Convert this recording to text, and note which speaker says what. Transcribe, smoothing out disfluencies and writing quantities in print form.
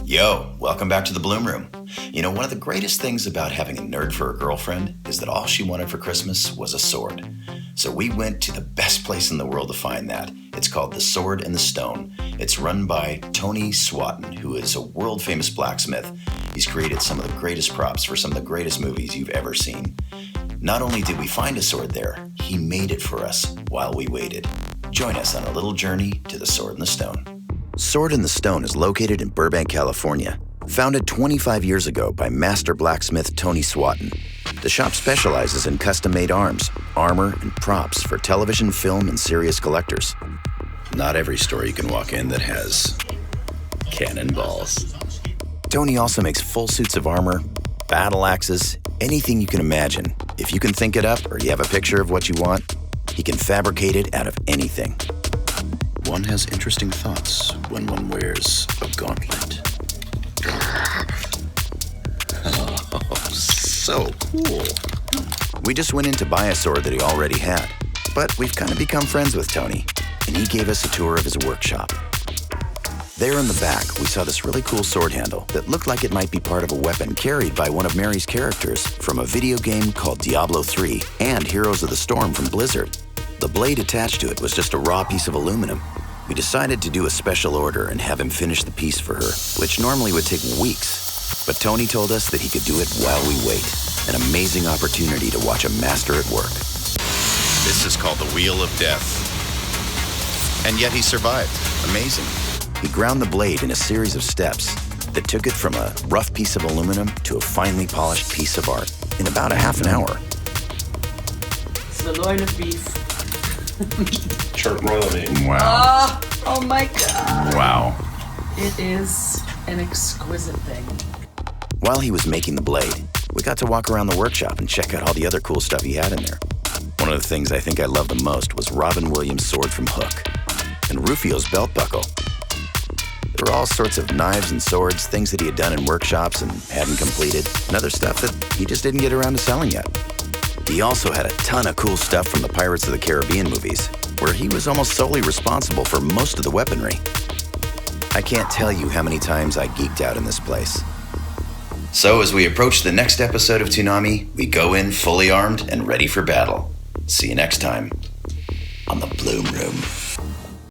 Speaker 1: Yo, welcome back to the Blum Room. You know, one of the greatest things about having a nerd for a girlfriend is that all she wanted for Christmas was a sword. So we went to the best place in the world to find that. It's called The Sword and the Stone. It's run by Tony Swatton, who is a world-famous blacksmith. He's created some of the greatest props for some of the greatest movies you've ever seen. Not only did we find a sword there, he made it for us while we waited. Join us on a little journey to The Sword and the Stone. Sword and the Stone is located in Burbank, California. Founded 25 years ago by master blacksmith Tony Swatton, the shop specializes in custom-made arms, armor, and props for television, film, and serious collectors. Not every store you can walk in that has cannonballs. Tony also makes full suits of armor, battle axes, anything you can imagine. If you can think it up or you have a picture of what you want, he can fabricate it out of anything. One has interesting thoughts when one wears a gauntlet. Oh, so cool. We just went in to buy a sword that he already had, but we've kind of become friends with Tony, and he gave us a tour of his workshop. There in the back, we saw this really cool sword handle that looked like it might be part of a weapon carried by one of Mary's characters from a video game called Diablo 3 and Heroes of the Storm from Blizzard. The blade attached to it was just a raw piece of aluminum. We decided to do a special order and have him finish the piece for her, which normally would take weeks. But Tony told us that he could do it while we wait. An amazing opportunity to watch a master at work. This is called the Wheel of Death. And yet he survived. Amazing. He ground the blade in a series of steps that took it from a rough piece of aluminum to a finely polished piece of art in about a half an hour.
Speaker 2: Sirloin of beef.
Speaker 3: Chart royalty.
Speaker 1: Wow.
Speaker 2: Oh my God.
Speaker 1: Wow.
Speaker 2: It is an exquisite thing.
Speaker 1: While he was making the blade, we got to walk around the workshop and check out all the other cool stuff he had in there. One of the things I think I loved the most was Robin Williams' sword from Hook and Rufio's belt buckle. There were all sorts of knives and swords, things that he had done in workshops and hadn't completed, and other stuff that he just didn't get around to selling yet. He also had a ton of cool stuff from the Pirates of the Caribbean movies, where he was almost solely responsible for most of the weaponry. I can't tell you how many times I geeked out in this place. So as we approach the next episode of Toonami, we go in fully armed and ready for battle. See you next time on the Blum Room.